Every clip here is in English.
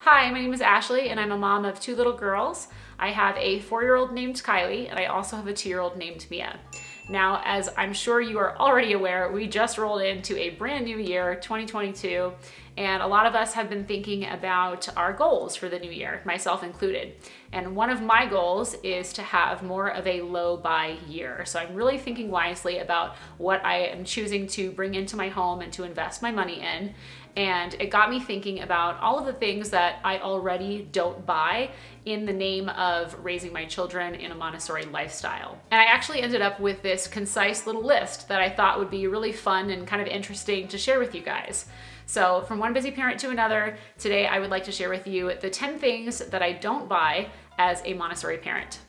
Hi, my name is Ashley and I'm a mom of two little girls. I have a 4-year-old named Kylie and I also have a 2-year-old named Mia. Now, as I'm sure you are already aware, we just rolled into a brand new year, 2022, and a lot of us have been thinking about our goals for the new year, myself included. And one of my goals is to have more of a low buy year. So I'm really thinking wisely about what I am choosing to bring into my home and to invest my money in. And it got me thinking about all of the things that I already don't buy in the name of raising my children in a Montessori lifestyle. And I actually ended up with this concise little list that I thought would be really fun and kind of interesting to share with you guys. So from one busy parent to another, today I would like to share with you the 10 things that I don't buy as a Montessori parent.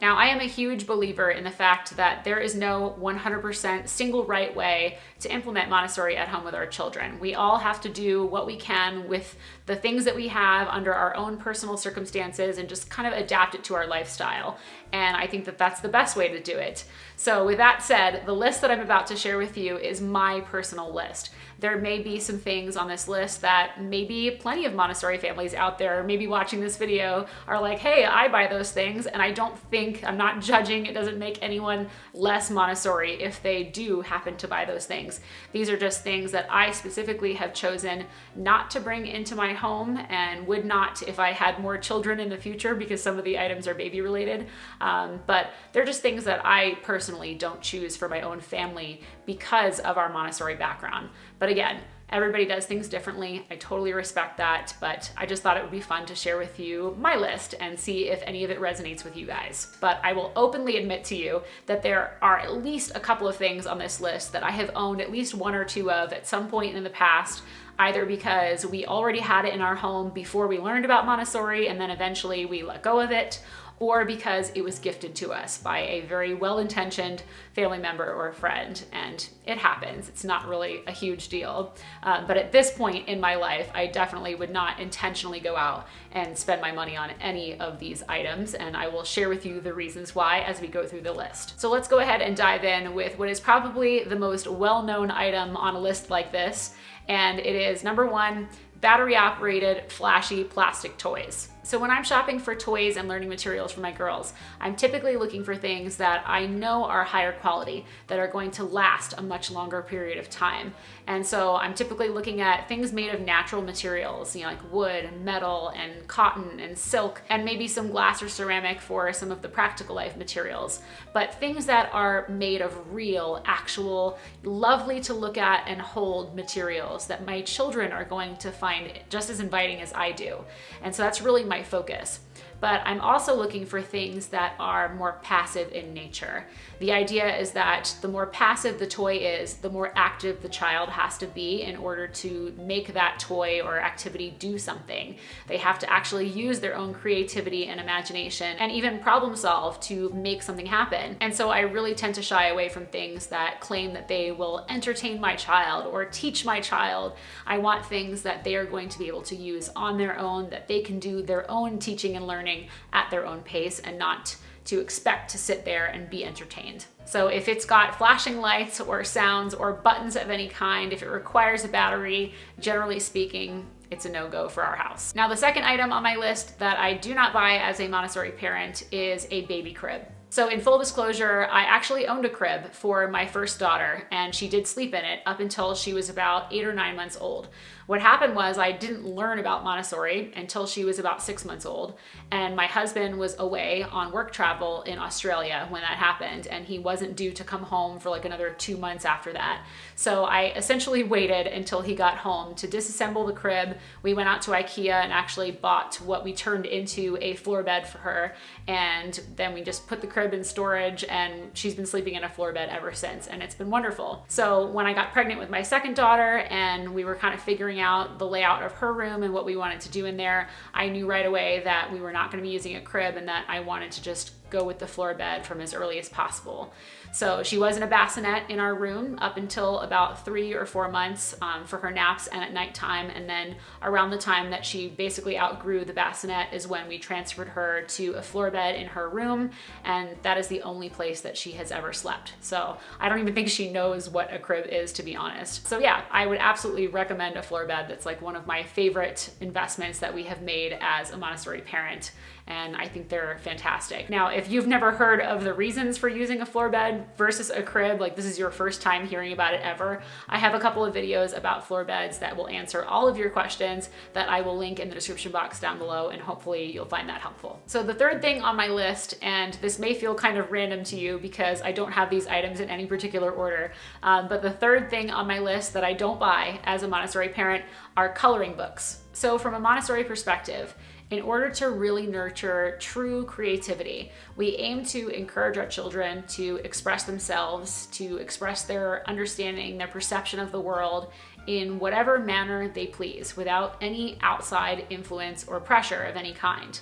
Now, I am a huge believer in the fact that there is no 100% single right way to implement Montessori at home with our children. We all have to do what we can with the things that we have under our own personal circumstances and just kind of adapt it to our lifestyle. And I think that that's the best way to do it. So with that said, the list that I'm about to share with you is my personal list. There may be some things on this list that maybe plenty of Montessori families out there, maybe watching this video, are like, hey, I buy those things. And I don't think, I'm not judging, it doesn't make anyone less Montessori if they do happen to buy those things. These are just things that I specifically have chosen not to bring into my home and would not if I had more children in the future, because some of the items are baby related. But they're just things that I personally don't choose for my own family because of our Montessori background. But again, everybody does things differently. I totally respect that, but I just thought it would be fun to share with you my list and see if any of it resonates with you guys. But I will openly admit to you that there are at least a couple of things on this list that I have owned at least one or two of at some point in the past, either because we already had it in our home before we learned about Montessori and then eventually we let go of it, or because it was gifted to us by a very well-intentioned family member or a friend. And it happens. It's not really a huge deal. But at this point in my life, I definitely would not intentionally go out and spend my money on any of these items. And I will share with you the reasons why as we go through the list. So let's go ahead and dive in with what is probably the most well-known item on a list like this. And it is number 1, battery-operated, flashy plastic toys. So when I'm shopping for toys and learning materials for my girls, I'm typically looking for things that I know are higher quality, that are going to last a much longer period of time. And so I'm typically looking at things made of natural materials, like wood, metal, and cotton, and silk, and maybe some glass or ceramic for some of the practical life materials. But things that are made of real, actual, lovely to look at and hold materials that my children are going to find just as inviting as I do. And so that's really my focus. But I'm also looking for things that are more passive in nature. The idea is that the more passive the toy is, the more active the child has to be in order to make that toy or activity do something. They have to actually use their own creativity and imagination and even problem solve to make something happen. And so I really tend to shy away from things that claim that they will entertain my child or teach my child. I want things that they are going to be able to use on their own, that they can do their own teaching and learning at their own pace and not to expect to sit there and be entertained. So if it's got flashing lights or sounds or buttons of any kind, if it requires a battery, generally speaking, it's a no-go for our house. Now, the second item on my list that I do not buy as a Montessori parent is a baby crib. So in full disclosure, I actually owned a crib for my first daughter, and she did sleep in it up until she was about 8 or 9 months old. What happened was I didn't learn about Montessori until she was about 6 months old, and my husband was away on work travel in Australia when that happened, and he wasn't due to come home for like another 2 months after that. So I essentially waited until he got home to disassemble the crib. We went out to IKEA and actually bought what we turned into a floor bed for her, and then we just put the crib in storage, and she's been sleeping in a floor bed ever since, and it's been wonderful. So when I got pregnant with my second daughter and we were kind of figuring out the layout of her room and what we wanted to do in there, I knew right away that we were not going to be using a crib and that I wanted to just go with the floor bed from as early as possible. So she was in a bassinet in our room up until about 3 or 4 months for her naps and at nighttime. And then around the time that she basically outgrew the bassinet is when we transferred her to a floor bed in her room. And that is the only place that she has ever slept. So I don't even think she knows what a crib is, to be honest. So yeah, I would absolutely recommend a floor bed. That's like one of my favorite investments that we have made as a Montessori parent. And I think they're fantastic. Now, if you've never heard of the reasons for using a floor bed versus a crib, like this is your first time hearing about it ever, I have a couple of videos about floor beds that will answer all of your questions that I will link in the description box down below, and hopefully you'll find that helpful. So the third thing on my list, and this may feel kind of random to you because I don't have these items in any particular order, but the third thing on my list that I don't buy as a Montessori parent are coloring books. So from a Montessori perspective, in order to really nurture true creativity, we aim to encourage our children to express themselves, to express their understanding, their perception of the world in whatever manner they please, without any outside influence or pressure of any kind.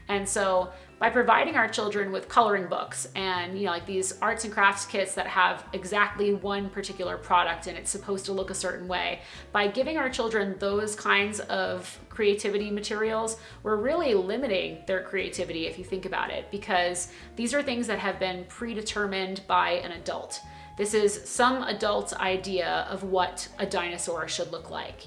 And so by providing our children with coloring books and, like these arts and crafts kits that have exactly one particular product and it's supposed to look a certain way, by giving our children those kinds of creativity materials, we're really limiting their creativity if you think about it, because these are things that have been predetermined by an adult. This is some adult's idea of what a dinosaur should look like,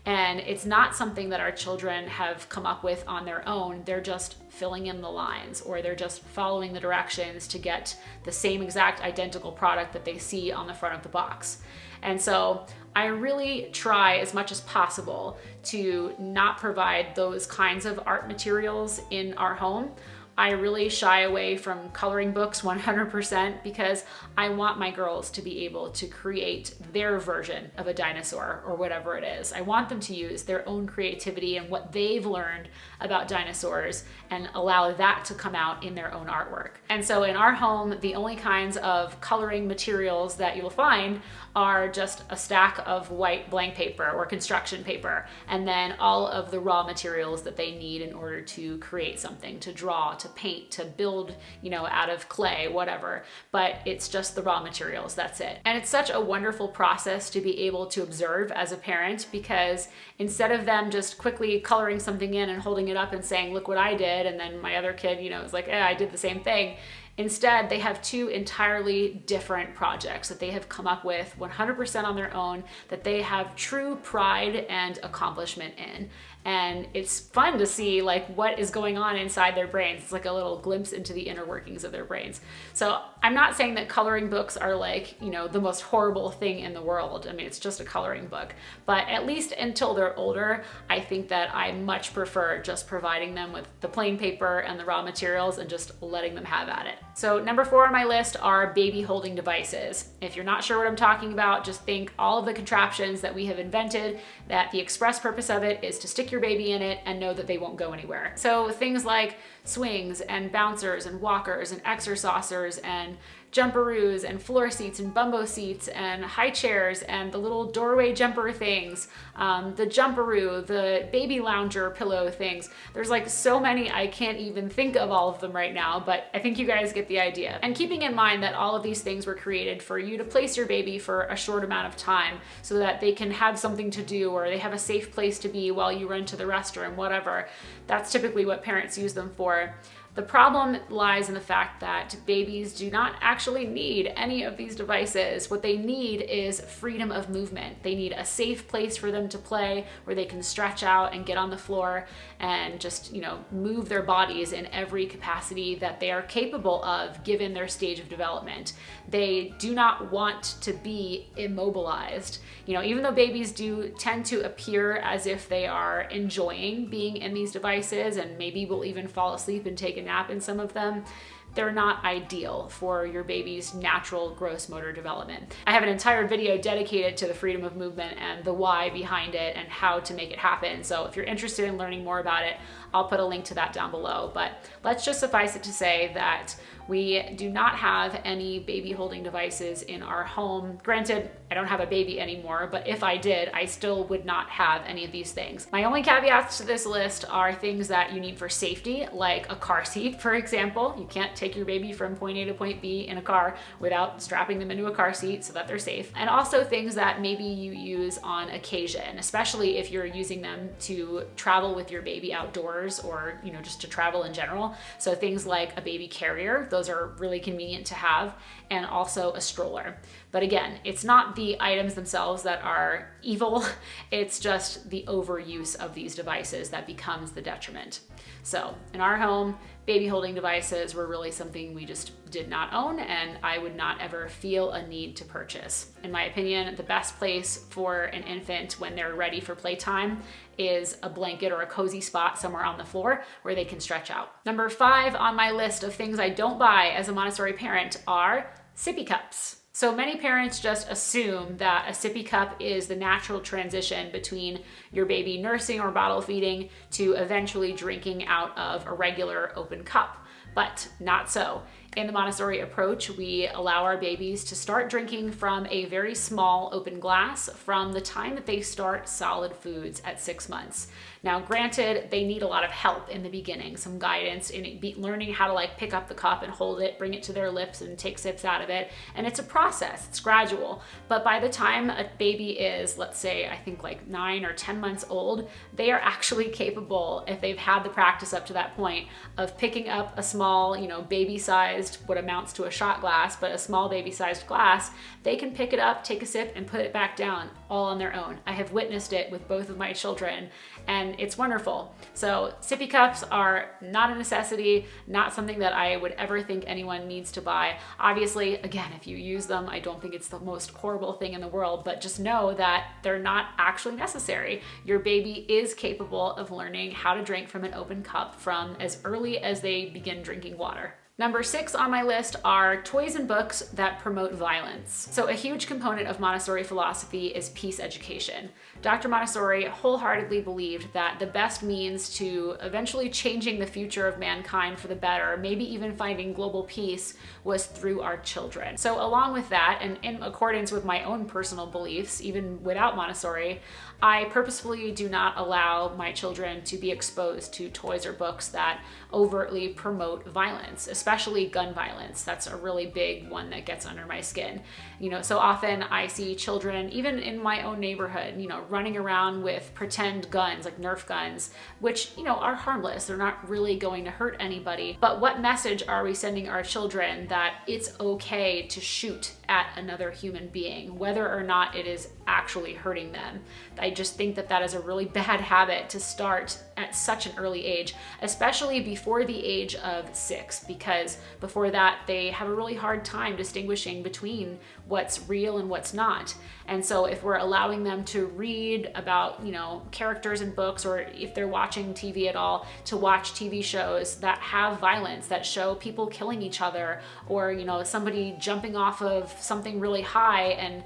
and it's not something that our children have come up with on their own. They're just filling in the lines, or they're just following the directions to get the same exact identical product that they see on the front of the box. And so I really try as much as possible to not provide those kinds of art materials in our home. I really shy away from coloring books 100% because I want my girls to be able to create their version of a dinosaur or whatever it is. I want them to use their own creativity and what they've learned about dinosaurs and allow that to come out in their own artwork. And so in our home, the only kinds of coloring materials that you'll find are just a stack of white blank paper or construction paper, and then all of the raw materials that they need in order to create something, to draw, to paint, to build, out of clay, whatever. But it's just the raw materials, that's it. And it's such a wonderful process to be able to observe as a parent, because instead of them just quickly coloring something in and holding it up and saying, look what I did, and then my other kid, is like, I did the same thing. Instead, they have two entirely different projects that they have come up with 100% on their own, that they have true pride and accomplishment in. And it's fun to see what is going on inside their brains. It's like a little glimpse into the inner workings of their brains. So I'm not saying that coloring books are the most horrible thing in the world. I mean, it's just a coloring book. But at least until they're older, I think that I much prefer just providing them with the plain paper and the raw materials and just letting them have at it. So number 4 on my list are baby holding devices. If you're not sure what I'm talking about, just think all of the contraptions that we have invented, that the express purpose of it is to stick your baby in it and know that they won't go anywhere. So things like swings and bouncers and walkers and exercisers and jumperoos and floor seats and bumbo seats and high chairs and the little doorway jumper things, the jumperoo, the baby lounger pillow things. There's so many, I can't even think of all of them right now, but I think you guys get the idea. And keeping in mind that all of these things were created for you to place your baby for a short amount of time so that they can have something to do, or they have a safe place to be while you run to the restroom, whatever. That's typically what parents use them for. The problem lies in the fact that babies do not actually need any of these devices. What they need is freedom of movement. They need a safe place for them to play where they can stretch out and get on the floor and just, move their bodies in every capacity that they are capable of given their stage of development. They do not want to be immobilized. Even though babies do tend to appear as if they are enjoying being in these devices and maybe will even fall asleep and take a nap in some of them, they're not ideal for your baby's natural gross motor development. I have an entire video dedicated to the freedom of movement and the why behind it and how to make it happen. So if you're interested in learning more about it, I'll put a link to that down below. But let's just suffice it to say that We do not have any baby holding devices in our home. Granted, I don't have a baby anymore, but if I did, I still would not have any of these things. My only caveats to this list are things that you need for safety, like a car seat, for example. You can't take your baby from point A to point B in a car without strapping them into a car seat so that they're safe. And also things that maybe you use on occasion, especially if you're using them to travel with your baby outdoors or, just to travel in general. So things like a baby carrier, those are really convenient to have, and also a stroller. But again, it's not the items themselves that are evil, it's just the overuse of these devices that becomes the detriment. So in our home, baby holding devices were really something we just did not own, and I would not ever feel a need to purchase. In my opinion, the best place for an infant when they're ready for playtime is a blanket or a cozy spot somewhere on the floor where they can stretch out. Number 5 on my list of things I don't buy as a Montessori parent are sippy cups. So many parents just assume that a sippy cup is the natural transition between your baby nursing or bottle feeding to eventually drinking out of a regular open cup, but not so. In the Montessori approach, we allow our babies to start drinking from a very small open glass from the time that they start solid foods at 6 months. Now, granted, they need a lot of help in the beginning, some guidance in learning how to pick up the cup and hold it, bring it to their lips and take sips out of it. And it's a process, it's gradual. But by the time a baby is, let's say, I think 9 or 10 months old, they are actually capable, if they've had the practice up to that point, of picking up a small, baby-sized, what amounts to a shot glass, but a small baby-sized glass. They can pick it up, take a sip, and put it back down all on their own. I have witnessed it with both of my children, and it's wonderful. So sippy cups are not a necessity, not something that I would ever think anyone needs to buy. Obviously, again, if you use them, I don't think it's the most horrible thing in the world, but just know that they're not actually necessary. Your baby is capable of learning how to drink from an open cup from as early as they begin drinking water. Number 6 on my list are toys and books that promote violence. So a huge component of Montessori philosophy is peace education. Dr. Montessori wholeheartedly believed that the best means to eventually changing the future of mankind for the better, maybe even finding global peace, was through our children. So along with that, and in accordance with my own personal beliefs, even without Montessori, I purposefully do not allow my children to be exposed to toys or books that overtly promote violence, especially gun violence. That's a really big one that gets under my skin. So often I see children, even in my own neighborhood, running around with pretend guns, like Nerf guns, which, are harmless. They're not really going to hurt anybody. But what message are we sending our children that it's okay to shoot at another human being, whether or not it is actually hurting them? I just think that that is a really bad habit to start at such an early age, especially before the age of 6, because before that they have a really hard time distinguishing between what's real and what's not. And so if we're allowing them to read about, characters in books, or if they're watching TV at all, to watch TV shows that have violence, that show people killing each other, or, somebody jumping off of something really high and,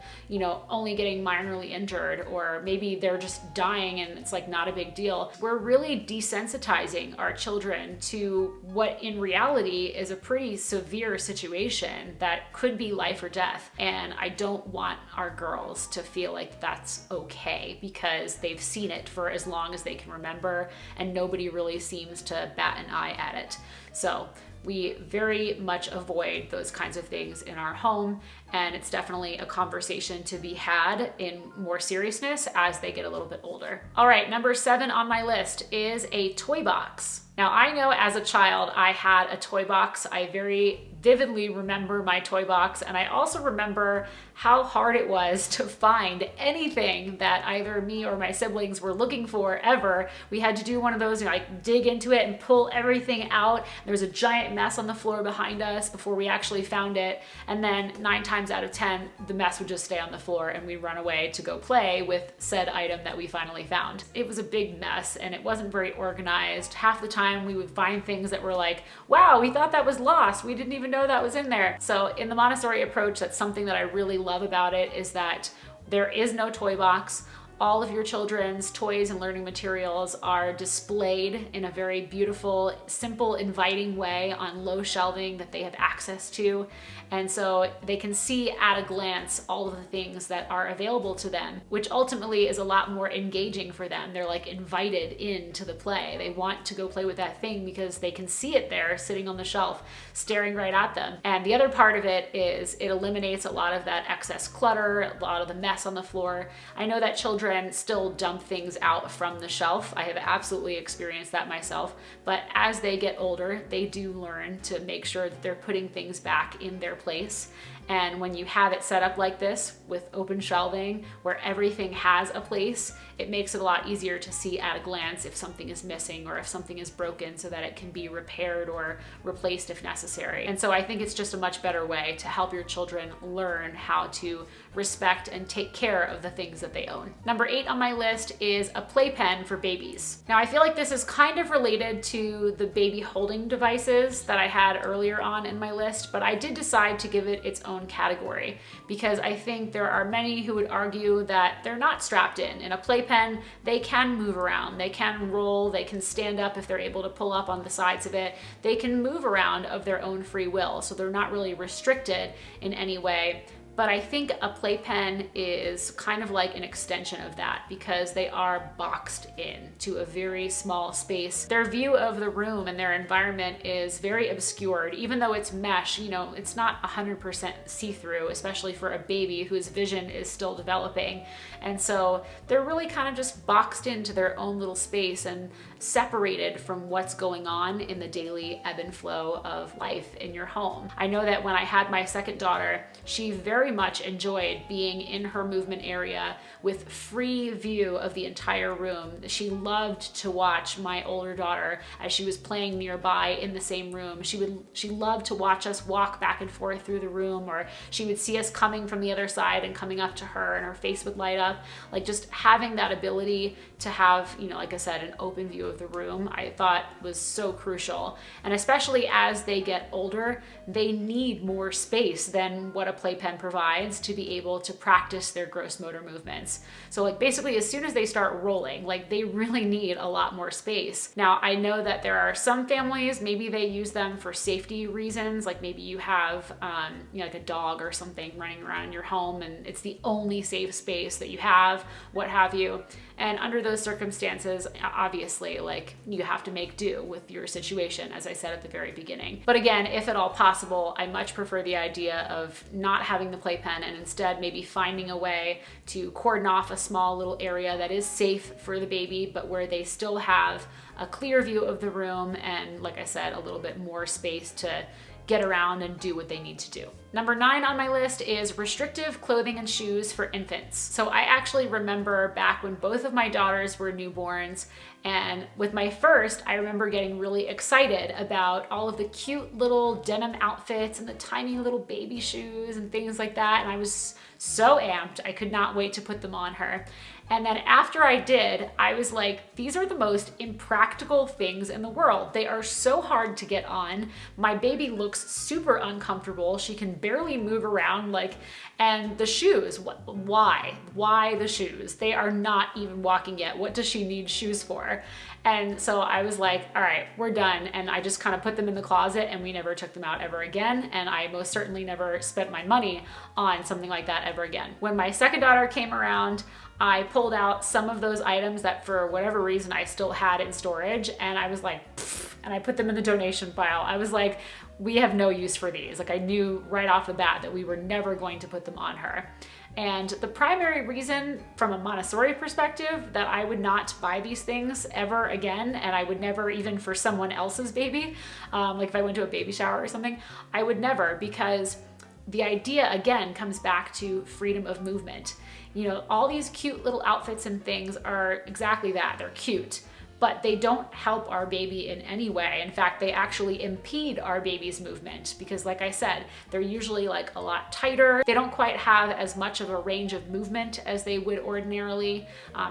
only getting minorly injured, or maybe they're just dying and it's not a big deal. We're really desensitizing our children to what in reality is a pretty severe situation that could be life or death. And I don't want our girls to feel like that's okay because they've seen it for as long as they can remember and nobody really seems to bat an eye at it. So we very much avoid those kinds of things in our home, and it's definitely a conversation to be had in more seriousness as they get a little bit older. All right, number 7 on my list is a toy box. Now, I know as a child I had a toy box. I very vividly remember my toy box, and I also remember how hard it was to find anything that either me or my siblings were looking for ever. We had to do one of those, dig into it and pull everything out. There was a giant mess on the floor behind us before we actually found it, and then 9 times out of 10, the mess would just stay on the floor and we'd run away to go play with said item that we finally found. It was a big mess and it wasn't very organized. Half the time we would find things that were like, wow, we thought that was lost. We didn't even know that was in there. So in the Montessori approach, that's something that I really love about it, is that there is no toy box. All of your children's toys and learning materials are displayed in a very beautiful, simple, inviting way on low shelving that they have access to. And so they can see at a glance all of the things that are available to them, which ultimately is a lot more engaging for them. They're like invited into the play. They want to go play with that thing because they can see it there sitting on the shelf, staring right at them. And the other part of it is it eliminates a lot of that excess clutter, a lot of the mess on the floor. I know that children still dump things out from the shelf. I have absolutely experienced that myself. But as they get older, they do learn to make sure that they're putting things back in their place. And when you have it set up like this with open shelving where everything has a place, it makes it a lot easier to see at a glance if something is missing or if something is broken so that it can be repaired or replaced if necessary. And so I think it's just a much better way to help your children learn how to respect and take care of the things that they own. Number 8 on my list is a playpen for babies. Now I feel like this is kind of related to the baby holding devices that I had earlier on in my list, but I did decide to give it its own category because I think there are many who would argue that they're not strapped in. In a playpen, they can move around, they can roll, they can stand up if they're able to pull up on the sides of it. They can move around of their own free will, so they're not really restricted in any way. But I think a playpen is kind of like an extension of that because they are boxed in to a very small space. Their view of the room and their environment is very obscured. Even though it's mesh, you know, it's not 100% see-through, especially for a baby whose vision is still developing. And so they're really kind of just boxed into their own little space and separated from what's going on in the daily ebb and flow of life in your home. I know that when I had my second daughter, she very much enjoyed being in her movement area with free view of the entire room. She loved to watch my older daughter as she was playing nearby in the same room. She loved to watch us walk back and forth through the room, or she would see us coming from the other side and coming up to her and her face would light up. Like just having that ability to have, you know, like I said, an open view of the room, I thought was so crucial. And especially as they get older, they need more space than what a playpen provides to be able to practice their gross motor movements. So like basically as soon as they start rolling, like they really need a lot more space. Now I know that there are some families, maybe they use them for safety reasons, like maybe you have you know, like a dog or something running around in your home and it's the only safe space that you have, what have you. And under those circumstances, obviously, like you have to make do with your situation, as I said at the very beginning. But again, if at all possible, I much prefer the idea of not having the playpen and instead maybe finding a way to cordon off a small little area that is safe for the baby, but where they still have a clear view of the room and, like I said, a little bit more space to get around and do what they need to do. Number 9 on my list is restrictive clothing and shoes for infants. So I actually remember back when both of my daughters were newborns, and with my first, I remember getting really excited about all of the cute little denim outfits and the tiny little baby shoes and things like that. And I was so amped. I could not wait to put them on her. And then after I did, I was like, these are the most impractical things in the world. They are so hard to get on. My baby looks super uncomfortable. She can barely move around, like, and the shoes, why? Why the shoes? They are not even walking yet. What does she need shoes for? And so I was like, all right, we're done. And I just kind of put them in the closet and we never took them out ever again. And I most certainly never spent my money on something like that ever again. When my second daughter came around, I pulled out some of those items that for whatever reason I still had in storage, and I was like, pfft, and I put them in the donation pile. I was like, we have no use for these. Like I knew right off the bat that we were never going to put them on her. And the primary reason from a Montessori perspective that I would not buy these things ever again, and I would never even for someone else's baby, like if I went to a baby shower or something, I would never, because the idea again comes back to freedom of movement. You know, all these cute little outfits and things are exactly that. They're cute, but they don't help our baby in any way. In fact, they actually impede our baby's movement because, like I said, they're usually like a lot tighter. They don't quite have as much of a range of movement as they would ordinarily.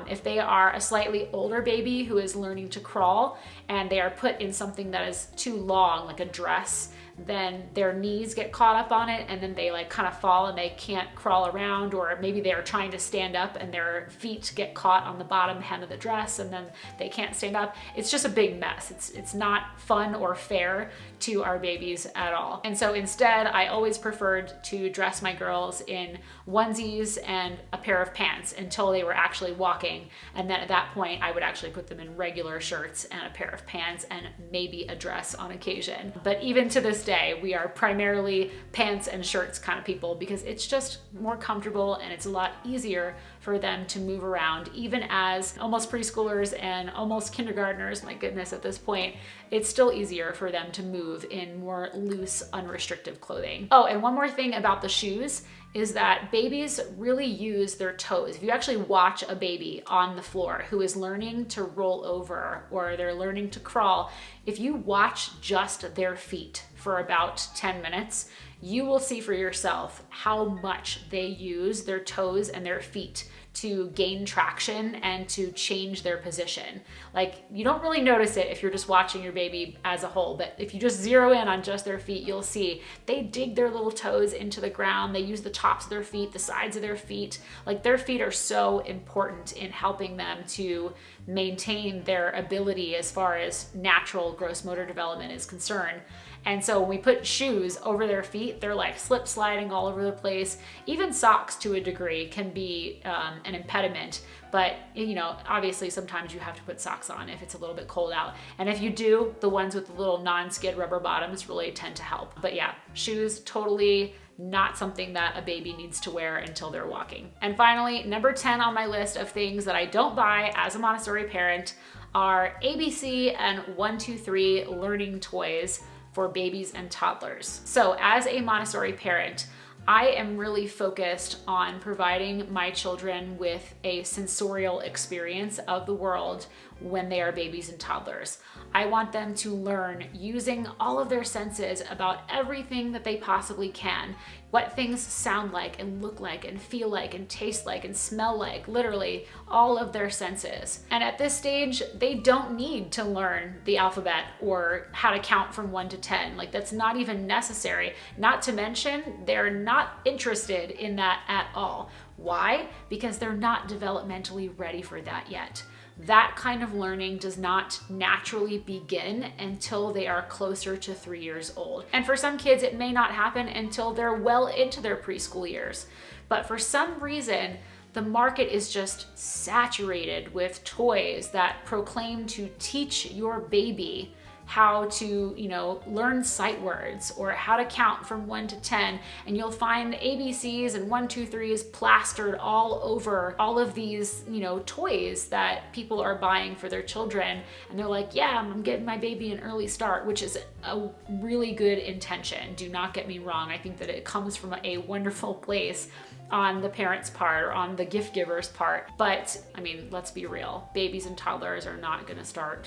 If they are a slightly older baby who is learning to crawl and they are put in something that is too long, like a dress, then their knees get caught up on it and then they like kind of fall and they can't crawl around, or maybe they're trying to stand up and their feet get caught on the bottom hem of the dress and then they can't stand up. It's just a big mess. It's not fun or fair to our babies at all. And so instead, I always preferred to dress my girls in onesies and a pair of pants until they were actually walking. And then at that point, I would actually put them in regular shirts and a pair of pants and maybe a dress on occasion. But even to this day, we are primarily pants and shirts kind of people because it's just more comfortable and it's a lot easier for them to move around. Even as almost preschoolers and almost kindergartners, my goodness, at this point, it's still easier for them to move in more loose, unrestricted clothing. Oh, and one more thing about the shoes is that babies really use their toes. If you actually watch a baby on the floor who is learning to roll over or they're learning to crawl, if you watch just their feet for about 10 minutes, you will see for yourself how much they use their toes and their feet to gain traction and to change their position. Like, you don't really notice it if you're just watching your baby as a whole, but if you just zero in on just their feet, you'll see they dig their little toes into the ground. They use the tops of their feet, the sides of their feet. Like, their feet are so important in helping them to maintain their ability as far as natural gross motor development is concerned. And so when we put shoes over their feet, they're like slip sliding all over the place. Even socks to a degree can be an impediment, but you know, obviously sometimes you have to put socks on if it's a little bit cold out. And if you do, the ones with the little non-skid rubber bottoms really tend to help. But yeah, shoes, totally not something that a baby needs to wear until they're walking. And finally, number 10 on my list of things that I don't buy as a Montessori parent are ABC and 1, 2, 3 learning toys for babies and toddlers. So as a Montessori parent, I am really focused on providing my children with a sensorial experience of the world when they are babies and toddlers. I want them to learn using all of their senses about everything that they possibly can, what things sound like and look like and feel like and taste like and smell like, literally all of their senses. And at this stage, they don't need to learn the alphabet or how to count from 1 to 10. Like, that's not even necessary. Not to mention, they're not interested in that at all. Why? Because they're not developmentally ready for that yet. That kind of learning does not naturally begin until they are closer to 3 years old. And for some kids, it may not happen until they're well into their preschool years. But for some reason, the market is just saturated with toys that proclaim to teach your baby how to, learn sight words or how to count from 1 to 10. And you'll find ABCs and 1, 2, 3s plastered all over all of these, toys that people are buying for their children. And they're like, yeah, I'm getting my baby an early start, which is a really good intention. Do not get me wrong. I think that it comes from a wonderful place on the parents' part or on the gift giver's part. But I mean, let's be real. Babies and toddlers are not gonna start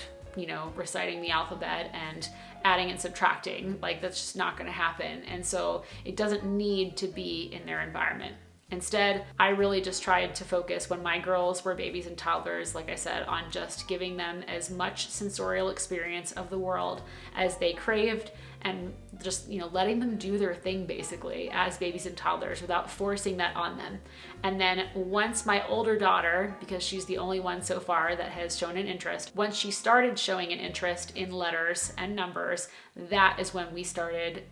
reciting the alphabet and adding and subtracting. Like, that's just not going to happen. And so it doesn't need to be in their environment. Instead, I really just tried to focus when my girls were babies and toddlers, like I said, on just giving them as much sensorial experience of the world as they craved and just, letting them do their thing basically as babies and toddlers without forcing that on them. And then once my older daughter, because she's the only one so far that has shown an interest, once she started showing an interest in letters and numbers, that is when we started,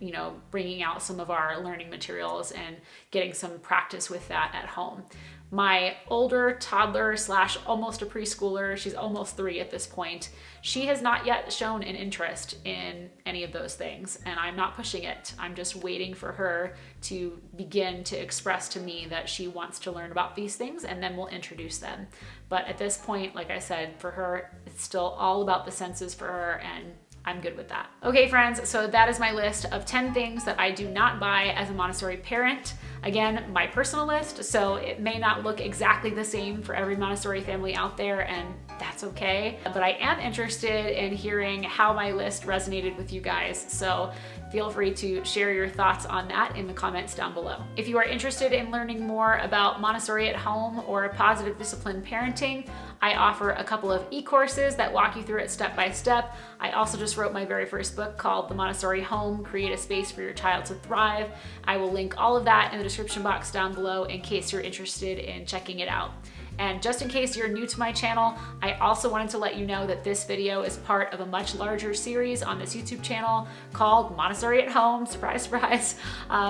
bringing out some of our learning materials and getting some practice with that at home. My older toddler / almost a preschooler, she's almost 3 at this point, she has not yet shown an interest in any of those things, and I'm not pushing it. I'm just waiting for her to begin to express to me that she wants to learn about these things, and then we'll introduce them. But at this point, like I said, for her, it's still all about the senses for her, and I'm good with that. Okay, friends, so that is my list of 10 things that I do not buy as a Montessori parent. Again, my personal list, so it may not look exactly the same for every Montessori family out there, and that's okay. But I am interested in hearing how my list resonated with you guys, so feel free to share your thoughts on that in the comments down below. If you are interested in learning more about Montessori at home or positive discipline parenting, I offer a couple of e-courses that walk you through it step by step. I also just wrote my very first book called The Montessori Home: Create a Space for Your Child to Thrive. I will link all of that in the description box down below in case you're interested in checking it out. And just in case you're new to my channel, I also wanted to let you know that this video is part of a much larger series on this YouTube channel called Montessori at Home, surprise, surprise,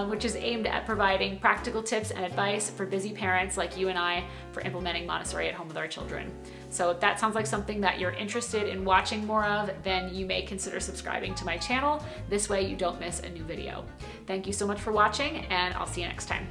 which is aimed at providing practical tips and advice for busy parents like you and I for implementing Montessori at home with our children. So if that sounds like something that you're interested in watching more of, then you may consider subscribing to my channel. This way you don't miss a new video. Thank you so much for watching, and I'll see you next time.